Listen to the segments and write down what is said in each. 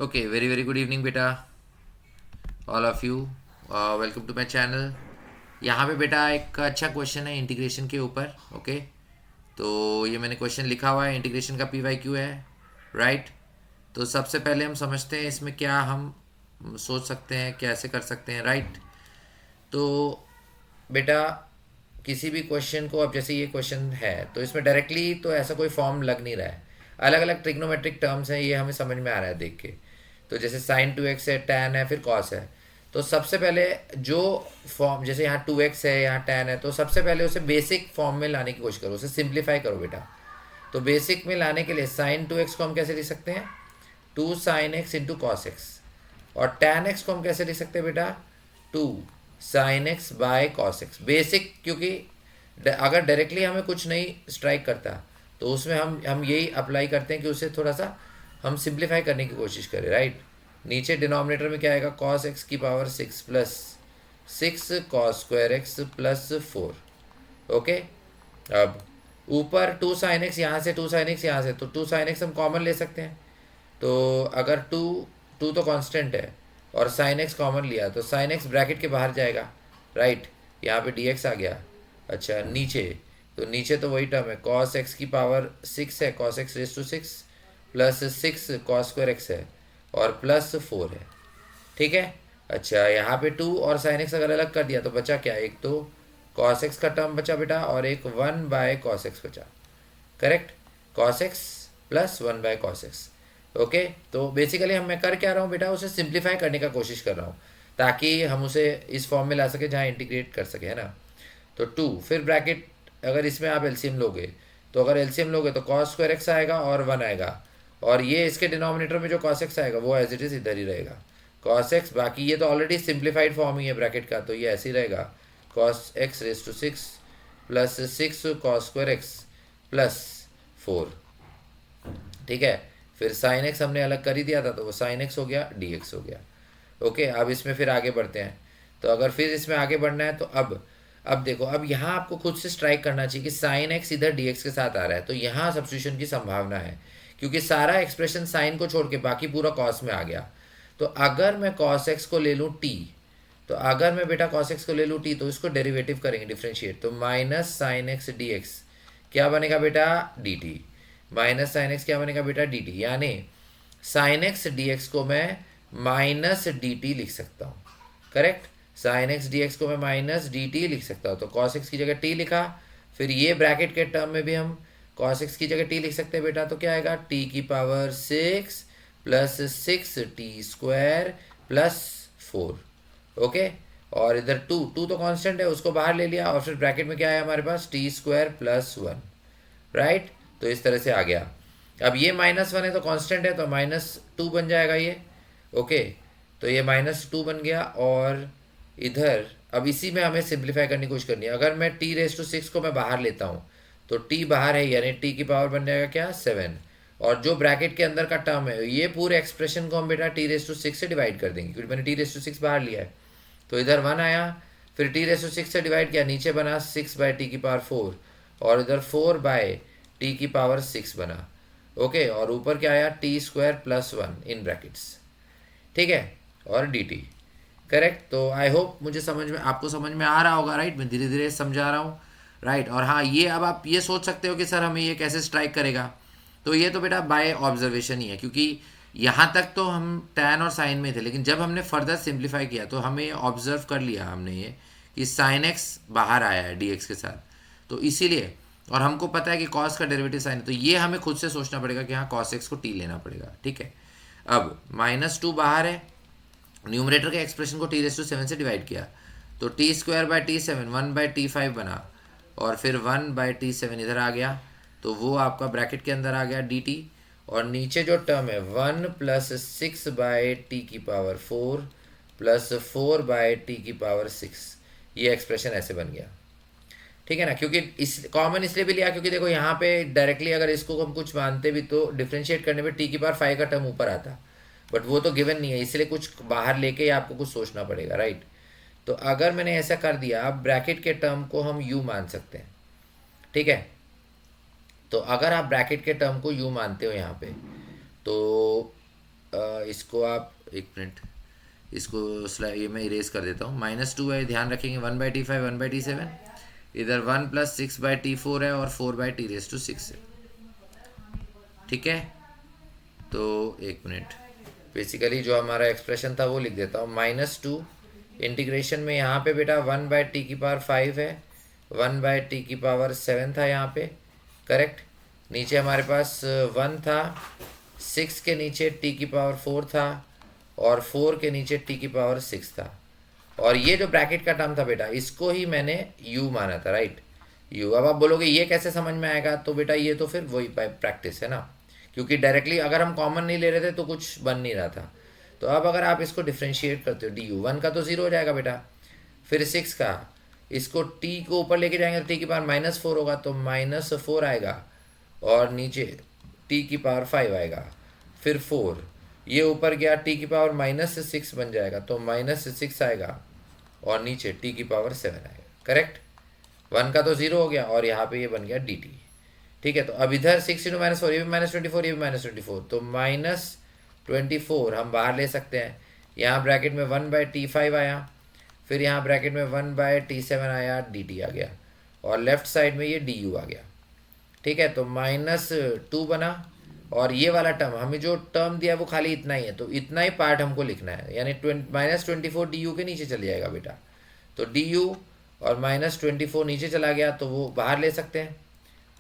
Okay, very very good evening बेटा, all of you. Welcome to my channel. यहाँ पे बेटा एक अच्छा क्वेश्चन है इंटीग्रेशन के ऊपर। ओके, तो ये मैंने क्वेश्चन लिखा हुआ है, इंटीग्रेशन का पी वाई क्यू है, राइट। तो सबसे पहले हम समझते हैं इसमें क्या हम सोच सकते हैं, कैसे कर सकते हैं, राइट। तो बेटा किसी भी क्वेश्चन को, अब जैसे ये क्वेश्चन है तो इसमें डायरेक्टली तो ऐसा कोई फॉर्म लग नहीं रहा है। अलग अलग ट्रिग्नोमेट्रिक टर्म्स हैं, ये हमें समझ में आ रहा है देख के। तो जैसे साइन 2x है, टैन है, फिर कॉस है। तो सबसे पहले जो फॉर्म, जैसे यहाँ 2x है, यहाँ टैन है, तो सबसे पहले उसे बेसिक फॉर्म में लाने की कोशिश करो, उसे सिंप्लीफाई करो बेटा। तो बेसिक में लाने के लिए साइन 2x को हम कैसे लिख सकते हैं, 2 sin x × cos x। और tan x को हम कैसे लिख सकते हैं बेटा, 2 sin x/cos x। बेसिक, क्योंकि अगर डायरेक्टली हमें कुछ नहीं स्ट्राइक करता तो उसमें हम यही अप्लाई करते हैं कि उसे थोड़ा सा हम सिंप्लीफाई करने की कोशिश करें, राइट। नीचे डिनोमिनेटर में क्या आएगा, cos x⁻6 plus 6 cos² x + 4। Okay, अब ऊपर 2 sin x, यहाँ से 2 sin x, यहाँ से तो 2 sin x हम कॉमन ले सकते हैं। तो अगर टू टू तो कांस्टेंट है और साइन एक्स कॉमन लिया तो साइन एक्स ब्रैकेट के बाहर जाएगा, राइट। यहाँ पे डी एक्स आ गया। अच्छा, नीचे, तो नीचे तो वही टर्म है, cos x⁻6 है, cos x⁻6 plus 6 cos² x है, और +4 है, ठीक है। अच्छा, यहाँ पे 2 और साइन एक्स अगर अलग कर दिया तो बचा क्या, एक तो cos x का टर्म बचा बेटा, और एक 1/cos x बचा, correct. cos x plus 1/cos x। Okay, तो बेसिकली हम मैं कर क्या रहा हूँ बेटा, उसे सिंप्लीफाई करने का कोशिश कर रहा हूँ ताकि हम उसे इस फॉर्म में ला सके जहाँ इंटीग्रेट कर सके, है ना। तो 2 फिर ब्रैकेट, अगर इसमें आप एलसीएम लोगे तो अगर एलसीएम लोगे तो cos² x आएगा और 1 आएगा, और ये इसके डिनोमिनेटर में जो cos x आएगा वो एज इट इज़ इधर ही रहेगा, cos x। बाकी ये तो ऑलरेडी सिंप्लीफाइड फॉर्म ही है ब्रैकेट का, तो ये ऐसे ही रहेगा, cos x⁻6 प्लस 6 cos²x + 4, ठीक है। फिर साइन एक्स हमने अलग कर ही दिया था तो वो साइन एक्स हो गया, डी एक्स हो गया। ओके, अब इसमें फिर आगे बढ़ते हैं। तो अगर फिर इसमें आगे बढ़ना है तो अब देखो, अब यहाँ आपको खुद से स्ट्राइक करना चाहिए कि साइन एक्स इधर डी एक्स के साथ आ रहा है, तो यहाँ सब्स्टिट्यूशन की संभावना है, क्योंकि सारा एक्सप्रेशन साइन को छोड़ के बाकी पूरा कॉस में आ गया। तो अगर मैं कॉस एक्स को ले लूँ टी, तो अगर मैं बेटा कॉस एक्स को ले लूँ टी, तो इसको डेरिवेटिव करेंगे, डिफ्रेंशिएट, तो -sin x dx क्या बनेगा बेटा, डी टी। -sin x क्या बनेगा बेटा, डी टी। यानी sin x dx को मैं -dt लिख सकता हूँ, करेक्ट। sin x dx को मैं -dt लिख सकता हूँ, तो cos x की जगह t लिखा। फिर ये ब्रैकेट के टर्म में भी हम cos x की जगह t लिख सकते हैं बेटा, तो क्या आएगा, t⁻6 प्लस 6t² + 4। ओके, और इधर 2 तो कांस्टेंट है, उसको बाहर ले लिया, और फिर ब्रैकेट में क्या है हमारे पास, t² + 1, राइट। तो इस तरह से आ गया। अब ये -1 है तो कांस्टेंट है, तो -2 बन जाएगा ये। ओके, तो ये -2 बन गया, और इधर अब इसी में हमें सिंप्लीफाई करने की कोशिश करनी है। अगर मैं t⁻6 को मैं बाहर लेता हूँ तो t बाहर है, यानी t की पावर बन जाएगा क्या, 7। और जो ब्रैकेट के अंदर का टर्म है, ये पूरे एक्सप्रेशन को हम बेटा t⁻6 से डिवाइड कर देंगे, क्योंकि मैंने t⁻6 बाहर लिया है। तो इधर 1 आया, फिर t⁻6 से डिवाइड किया, नीचे बना 6/t⁴, और इधर 4/t⁻6 बना। ओके, और ऊपर क्या आया, t² + 1 इन ब्रैकेट्स, ठीक है, और dt, करेक्ट। तो आई होप मुझे समझ में, आपको समझ में आ रहा होगा, राइट। मैं धीरे धीरे समझा रहा हूँ, राइट। और हाँ, ये अब आप ये सोच सकते हो कि सर हमें ये कैसे स्ट्राइक करेगा, तो ये तो बेटा बाय ऑब्जर्वेशन ही है, क्योंकि यहाँ तक तो हम टैन और साइन में थे, लेकिन जब हमने फर्दर सिंप्लीफाई किया तो हमें ऑब्जर्व कर लिया हमने ये कि साइन एक्स बाहर आया है डी एक्स के साथ, तो इसीलिए, और हमको पता है कि कॉस का डेरिवेटिव साइन है, तो ये हमें खुद से सोचना पड़ेगा कि हाँ कॉस एक्स को टी लेना पड़ेगा, ठीक है। अब -2 बाहर है, न्यूमरेटर के एक्सप्रेशन को t⁻7 से डिवाइड किया, तो t² / t7 1/t5 बना, और फिर 1/t7 इधर आ गया, तो वो आपका ब्रैकेट के अंदर आ गया dt। और नीचे जो टर्म है 1 + 6/t⁴ प्लस 4/t⁶, ये एक्सप्रेशन ऐसे बन गया, ठीक है ना। क्योंकि इस कॉमन इसलिए भी लिया क्योंकि देखो यहाँ पे डायरेक्टली अगर इसको हम कुछ मानते भी तो डिफ्रेंशिएट करने पे t⁵ का टर्म ऊपर आता, बट वो तो गिवन नहीं है, इसलिए कुछ बाहर लेके ही आपको कुछ सोचना पड़ेगा, राइट। तो अगर मैंने ऐसा कर दिया, अब ब्रैकेट के टर्म को हम u मान सकते हैं, ठीक है। तो अगर आप ब्रैकेट के टर्म को u मानते हो यहाँ पे, तो इसको आप एक मिनट, इसको ये मैं इरेज कर देता हूँ। -2 है, ध्यान रखेंगे 1/T5 1/T7, इधर 1 + 6/T4 है और 4/T6 है। ठीक है, तो एक मिनट, बेसिकली जो हमारा एक्सप्रेशन था वो लिख देता हूँ। -2 इंटीग्रेशन में यहाँ पे बेटा 1/T5 है, 1/T7 था यहाँ पे, करेक्ट। नीचे हमारे पास 1 था, 6 के नीचे T4 था और 4 के नीचे T6 था। और ये जो ब्रैकेट का टर्म था बेटा, इसको ही मैंने u माना था, राइट। u, अब आप बोलोगे ये कैसे समझ में आएगा, तो बेटा ये तो फिर वही प्रैक्टिस है ना, क्योंकि डायरेक्टली अगर हम कॉमन नहीं ले रहे थे तो कुछ बन नहीं रहा था। तो अब अगर आप इसको डिफ्रेंशिएट करते हो, du 1 का तो 0 हो जाएगा बेटा, फिर 6 का, इसको t को ऊपर लेके जाएंगे तो T⁻⁻4 होगा, तो -4 आएगा, और नीचे T⁻5 आएगा, फिर 4, ये ऊपर गया T⁻−6 बन जाएगा, तो -6 आएगा, और नीचे T⁻7 आएगा, करेक्ट। 1 का तो 0 हो गया, और यहाँ पे ये बन गया dt। ठीक है, तो अब इधर 6 × -4, ये भी -24, ये भी -24, तो -24 हम बाहर ले सकते हैं। यहाँ ब्रैकेट में 1/T5 आया, फिर यहाँ ब्रैकेट में 1/T7 आया, dt आ गया, और लेफ्ट साइड में ये du आ गया। ठीक है, तो -2 बना, और ये वाला टर्म, हमें जो टर्म दिया है वो खाली इतना ही है, तो इतना ही पार्ट हमको लिखना है, यानी -24 du के नीचे चले जाएगा बेटा, तो du और -24 नीचे चला गया, तो वो बाहर ले सकते हैं,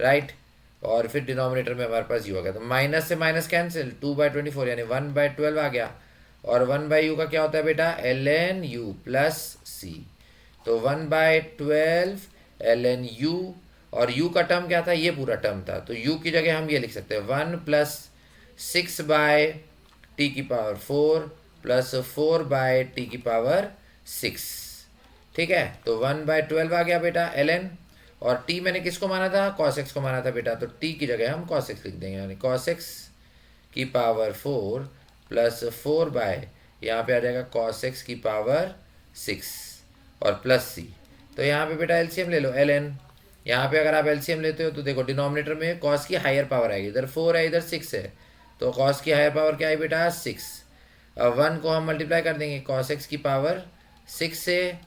राइट। और फिर डिनोमिनेटर में हमारे पास u आ गया, तो माइनस से माइनस कैंसिल, 2/24 यानी 1/12 आ गया, और 1/u का क्या होता है बेटा, ln u प्लस c, तो 1/12 ln u, और u का टर्म क्या था, ये पूरा टर्म था, तो u की जगह हम ये लिख सकते हैं 1 + 6/T4 प्लस 4/T6। ठीक है, तो 1/12 आ गया बेटा ln, और t मैंने किसको माना था, cos x को माना था बेटा, तो t की जगह हम cos x लिख देंगे, यानी cos x⁴ प्लस 4 यहाँ पे आ जाएगा cos x⁶ और प्लस c। तो यहाँ पे बेटा एलसीएम ले लो ln, यहाँ पे अगर आप एलसीएम लेते हो तो देखो डिनोमिनेटर में cos की हायर पावर आएगी, इधर 4 है इधर 6 है, तो cos की हायर पावर क्या है बेटा 6। अब 1 को हम मल्टीप्लाई कर देंगे cos x⁶ से,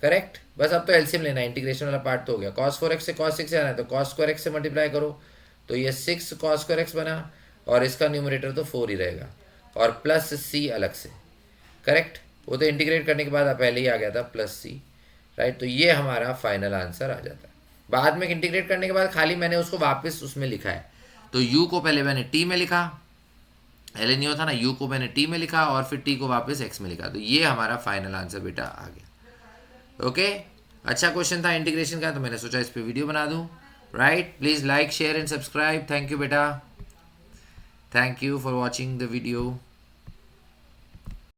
करेक्ट। बस अब तो एलसीएम लेना है, इंटीग्रेशन वाला पार्ट तो हो गया। cos 4x से cos 6 आना है, तो cos² x से मल्टीप्लाई करो, तो ये 6 cos² x बना, और इसका न्यूमरेटर तो 4 ही रहेगा, और प्लस c अलग से, करेक्ट। वो तो इंटीग्रेट करने के बाद पहले ही आ गया था प्लस c, राइट। तो ये हमारा फाइनल आंसर आ जाता है। बाद में इंटीग्रेट करने के बाद खाली मैंने उसको वापस उसमें लिखा है, तो u को पहले मैंने t में लिखा, ln u था ना, u को मैंने t में लिखा, और फिर t को वापस x में लिखा, तो ये हमारा फाइनल आंसर बेटा आ गया। ओके, अच्छा क्वेश्चन था इंटीग्रेशन का, तो मैंने सोचा इस पे वीडियो बना दूं, right. Please like share and subscribe. Thank you बेटा, thank you for watching the video.